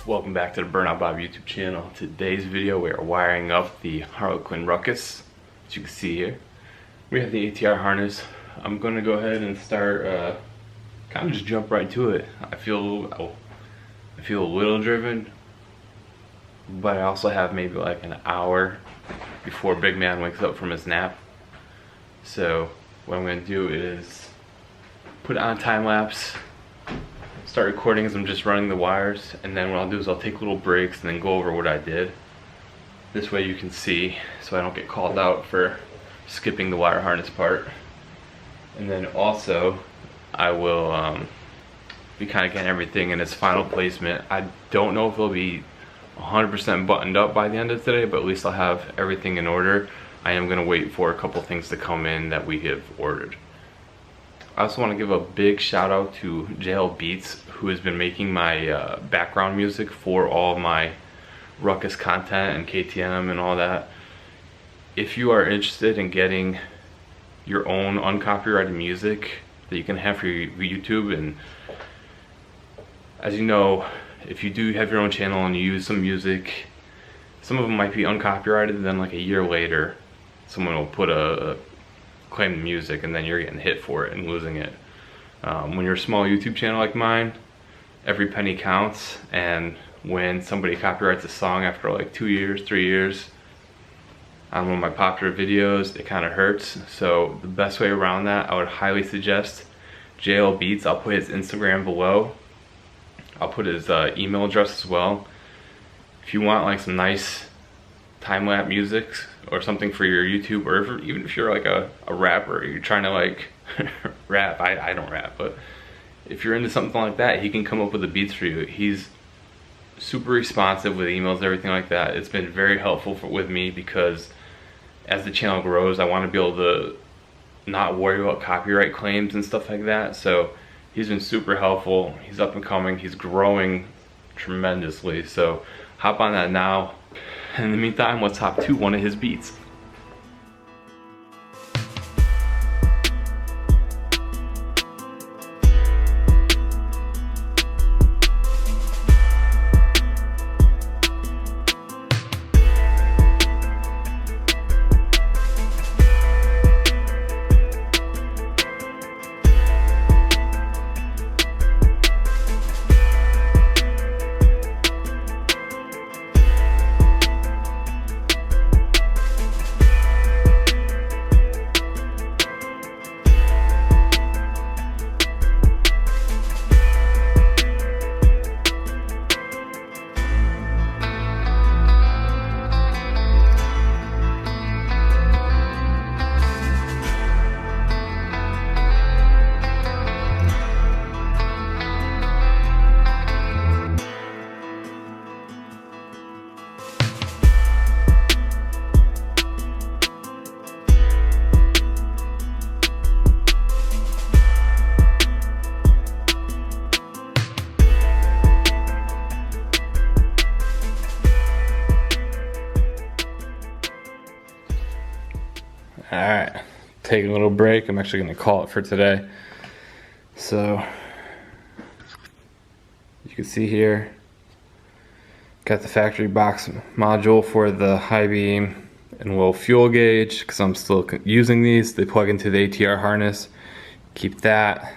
Welcome back to the Burnout Bob YouTube channel. Today's video we are wiring up the Harlequin Ruckus. As you can see here, we have the ATR harness. I'm going to go ahead and start, kind of just jump right to it. I feel a little driven, but I also have maybe like an hour before Big Man wakes up from his nap. So what I'm going to do is put it on time lapse, start recording as I'm just running the wires, and then what I'll do is I'll take little breaks and then go over what I did. This way you can see, so I don't get called out for skipping the wire harness part. And then also I will be kind of getting everything in its final placement. I don't know if it'll be 100% buttoned up by the end of today, but at least I'll have everything in order. I am going to wait for a couple things to come in that we have ordered. I also want to give a big shout out to JL Beats, who has been making my background music for all my Ruckus content and KTM and all that. If you are interested in getting your own uncopyrighted music that you can have for your YouTube, and as you know, if you do have your own channel and you use some music, some of them might be uncopyrighted, then like a year later someone will put a claim the music and then you're getting hit for it and losing it. When you're a small YouTube channel like mine, every penny counts, and when somebody copyrights a song after like 2 years, 3 years on one of my popular videos, it kind of hurts. So the best way around that, I would highly suggest JL Beats. I'll put his Instagram below. I'll put his email address as well. If you want like some nice time-lapse music or something for your YouTube, or even if you're like a rapper, you're trying to like rap, I don't rap, but if you're into something like that, he can come up with the beats for you. He's super responsive with emails, everything like that. It's been very helpful with me, because as the channel grows, I want to be able to not worry about copyright claims and stuff like that. So he's been super helpful. He's up and coming. He's growing tremendously. So hop on that now. In the meantime, let's hop to one of his beats. Alright, taking a little break. I'm actually going to call it for today. So, you can see here, got the factory box module for the high beam and low fuel gauge, because I'm still using these. They plug into the ATR harness. Keep that.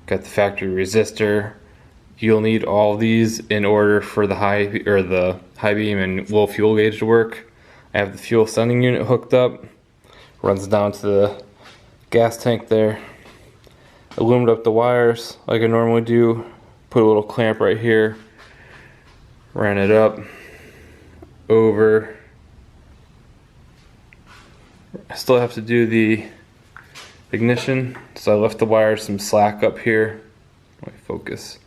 Got the factory resistor. You'll need all these in order for the high beam and low fuel gauge to work. I have the fuel sending unit hooked up. Runs down to the gas tank there. I loomed up the wires like I normally do. Put a little clamp right here. Ran it up over. I still have to do the ignition, so I left the wires some slack up here. Let me focus.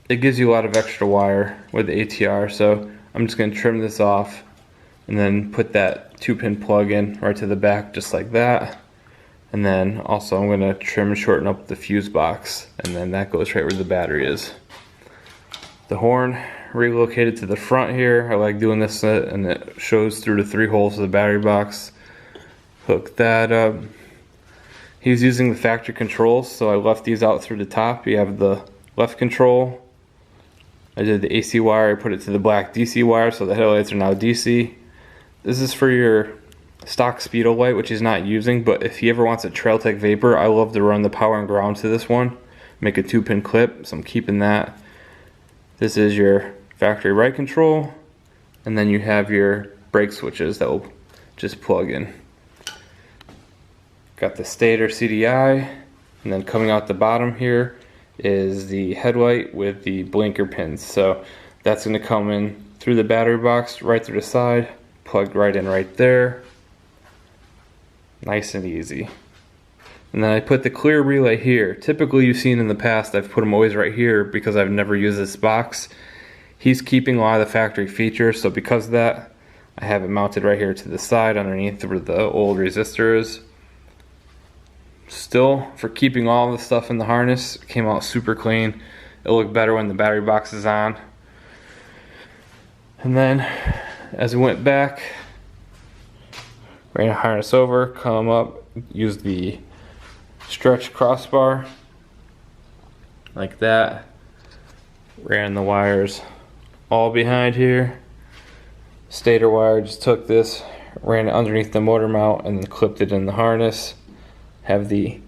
It gives you a lot of extra wire with the ATR, so I'm just going to trim this off and then put that 2-pin plug in right to the back, just like that. And then also I'm going to trim and shorten up the fuse box, and then that goes right where the battery is. The horn relocated to the front here. I like doing this, and it shows through the 3 holes of the battery box. Hook that up. He was using the factory controls, so I left these out through the top. You have the left control, I did the AC wire, I put it to the black DC wire, so the headlights are now DC. This is for your stock speedo light, which he's not using, but if he ever wants a Trail Tech Vapor, I love to run the power and ground to this one. Make a 2-pin clip, so I'm keeping that. This is your factory ride control, and then you have your brake switches that will just plug in. Got the stator CDI, and then coming out the bottom here is the headlight with the blinker pins. So that's going to come in through the battery box, right through the side, plugged right in right there. Nice and easy. And then I put the clear relay here. Typically you've seen in the past I've put them always right here because I've never used this box. He's keeping a lot of the factory features, so because of that I have it mounted right here to the side underneath where the old resistor is. Still, for keeping all the stuff in the harness, it came out super clean. It'll look better when the battery box is on. And then as we went back, ran a harness over, come up, use the stretch crossbar like that, ran the wires all behind here. Stator wire, just took this, ran it underneath the motor mount, and then clipped it in the harness. Have the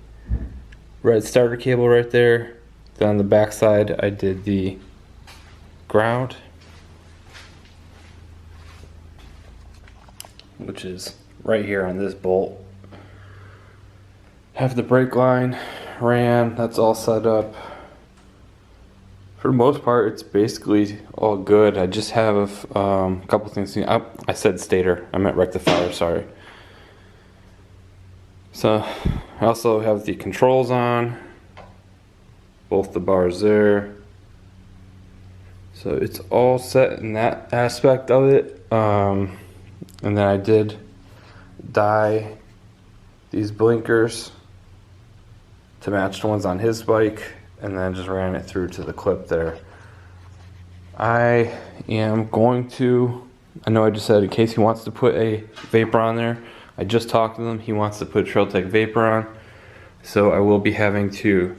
red starter cable right there. Then on the back side I did the ground, which is right here on this bolt. Have the brake line ran, that's all set up. For the most part it's basically all good. I just have a couple things. I said stator, I meant rectifier, sorry. So I also have the controls on, both the bars there. So it's all set in that aspect of it. And then I did dye these blinkers to match the ones on his bike, and then just ran it through to the clip there. I am going to, I know I just said in case he wants to put a Vapor on there, I just talked to him, he wants to put Trail Tech Vapor on, so I will be having to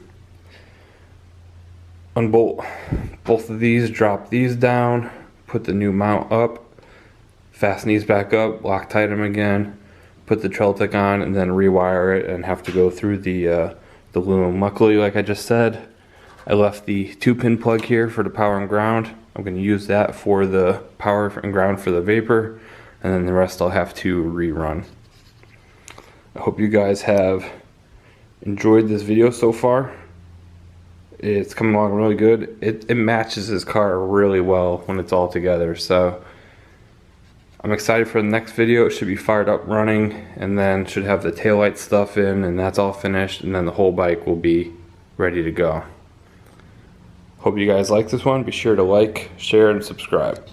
unbolt both of these, drop these down, put the new mount up, fasten these back up, Loctite them again, put the Trail Tech on, and then rewire it and have to go through the loom. Luckily, like I just said, I left the 2-pin plug here for the power and ground. I'm going to use that for the power and ground for the Vapor, and then the rest I'll have to rerun. I hope you guys have enjoyed this video so far. It's coming along really good. It matches his car really well when it's all together, so I'm excited for the next video. It should be fired up running, and then should have the taillight stuff in, and that's all finished, and then the whole bike will be ready to go. Hope you guys like this one. Be sure to like, share, and subscribe.